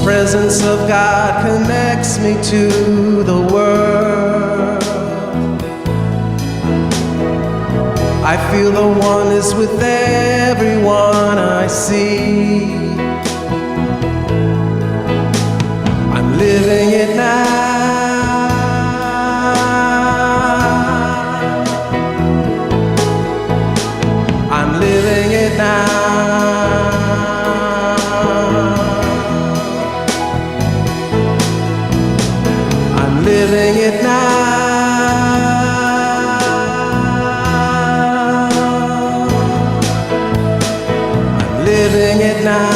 presence of God connects me to the world. I feel the oneness with everyone I see. I'm living it now. I'm living it now. I'm living it now. I'm living it now.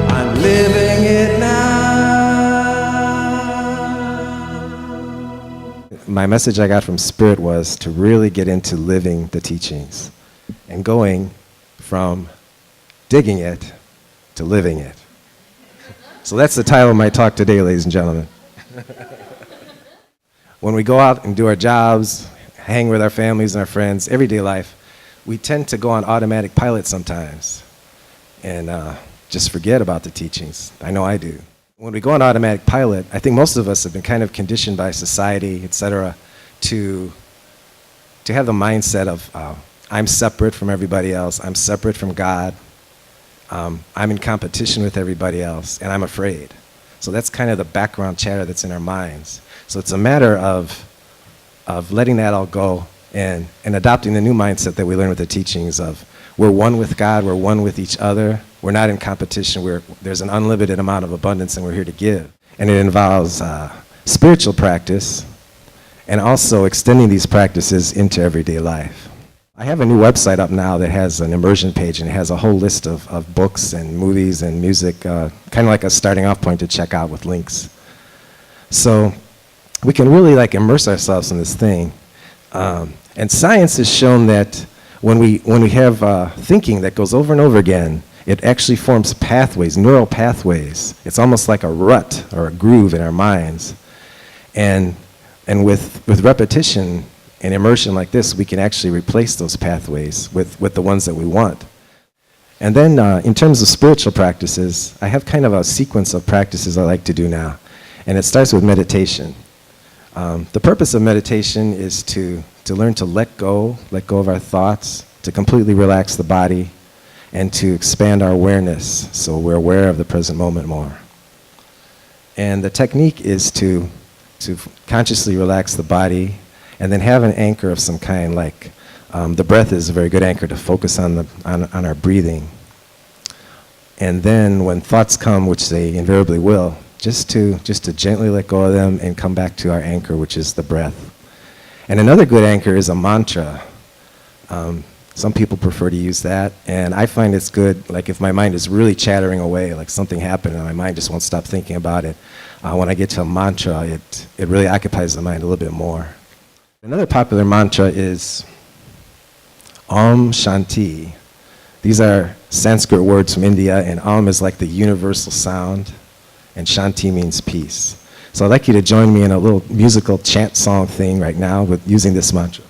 I'm living it now. My message I got from Spirit was to really get into living the teachings and going from digging it to living it. So that's the title of my talk today, ladies and gentlemen. When we go out and do our jobs, hang with our families and our friends, everyday life, we tend to go on automatic pilot sometimes and just forget about the teachings. I know I do. When we go on automatic pilot, I think most of us have been kind of conditioned by society, etc., to have the mindset of I'm separate from everybody else, I'm separate from God, I'm in competition with everybody else, and I'm afraid. So that's kind of the background chatter that's in our minds. So it's a matter of letting that all go and adopting the new mindset that we learn with the teachings of we're one with God, we're one with each other, we're not in competition, there's an unlimited amount of abundance and we're here to give. And it involves spiritual practice and also extending these practices into everyday life. I have a new website up now that has an immersion page and it has a whole list of books and movies and music, kind of like a starting off point to check out with links. So we can really like immerse ourselves in this thing. And science has shown that when we have thinking that goes over and over again, it actually forms pathways, neural pathways. It's almost like a rut or a groove in our minds. And with repetition and immersion like this, we can actually replace those pathways with the ones that we want. And then in terms of spiritual practices, I have kind of a sequence of practices I like to do now. And it starts with meditation. The purpose of meditation is to learn to let go of our thoughts, to completely relax the body, and to expand our awareness so we're aware of the present moment more. And the technique is to consciously relax the body and then have an anchor of some kind, like the breath is a very good anchor to focus on our breathing. And then when thoughts come, which they invariably will, just to gently let go of them and come back to our anchor, which is the breath. And another good anchor is a mantra. Some people prefer to use that, and I find it's good, like if my mind is really chattering away, like something happened and my mind just won't stop thinking about it. When I get to a mantra, it really occupies the mind a little bit more. Another popular mantra is Om Shanti. These are Sanskrit words from India, and Om is like the universal sound, and Shanti means peace. So I'd like you to join me in a little musical chant song thing right now with using this mantra.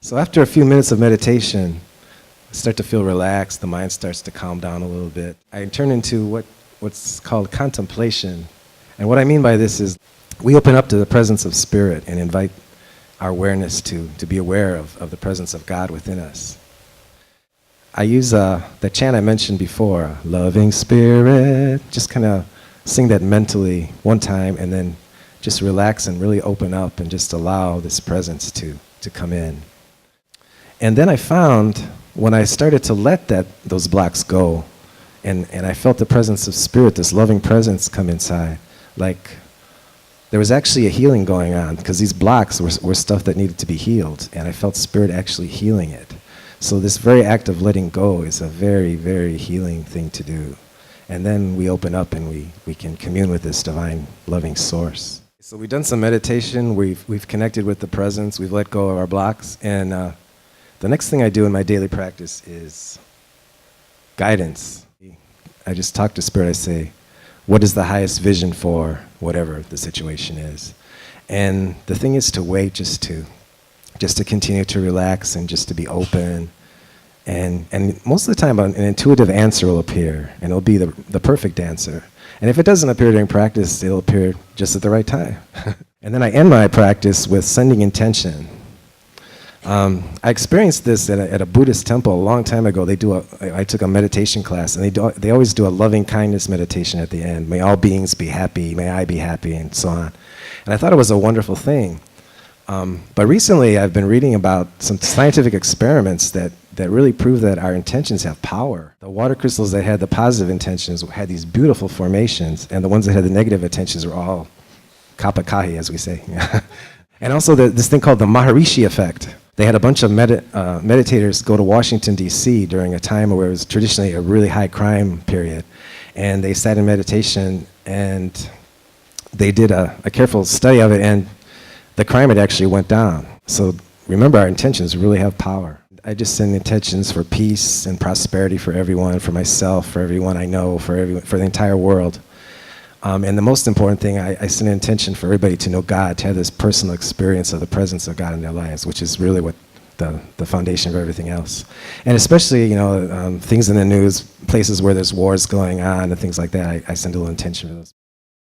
So after a few minutes of meditation, I start to feel relaxed, the mind starts to calm down a little bit. I turn into what's called contemplation. And what I mean by this is we open up to the presence of Spirit and invite our awareness to be aware of the presence of God within us. I use the chant I mentioned before, loving Spirit, just kind of sing that mentally one time and then just relax and really open up and just allow this presence to come in. And then I found when I started to let those blocks go And I felt the presence of spirit, this loving presence come inside. Like there was actually a healing going on because these blocks were stuff that needed to be healed. And I felt spirit actually healing it. So this very act of letting go is a very, very healing thing to do. And then we open up and we can commune with this divine loving source. So we've done some meditation, we've connected with the presence, we've let go of our blocks. And the next thing I do in my daily practice is guidance. I just talk to spirit, I say, what is the highest vision for whatever the situation is? And the thing is to wait, just to continue to relax and just to be open. And most of the time an intuitive answer will appear, and it'll be the perfect answer. And if it doesn't appear during practice, it'll appear just at the right time. And then I end my practice with sending intention. I experienced this at a Buddhist temple a long time ago. I took a meditation class, and they always do a loving kindness meditation at the end. May all beings be happy, may I be happy, and so on. And I thought it was a wonderful thing. But recently I've been reading about some scientific experiments that really prove that our intentions have power. The water crystals that had the positive intentions had these beautiful formations, and the ones that had the negative intentions were all kapakahi, as we say. And also this thing called the Maharishi effect. They had a bunch of meditators go to Washington, D.C. during a time where it was traditionally a really high crime period. And they sat in meditation, and they did a careful study of it, and the crime had actually went down. So remember, our intentions really have power. I just send intentions for peace and prosperity for everyone, for myself, for everyone I know, for the entire world. And the most important thing, I send an intention for everybody to know God, to have this personal experience of the presence of God in their lives, which is really what the foundation of everything else. And especially, things in the news, places where there's wars going on and things like that, I send a little intention for those.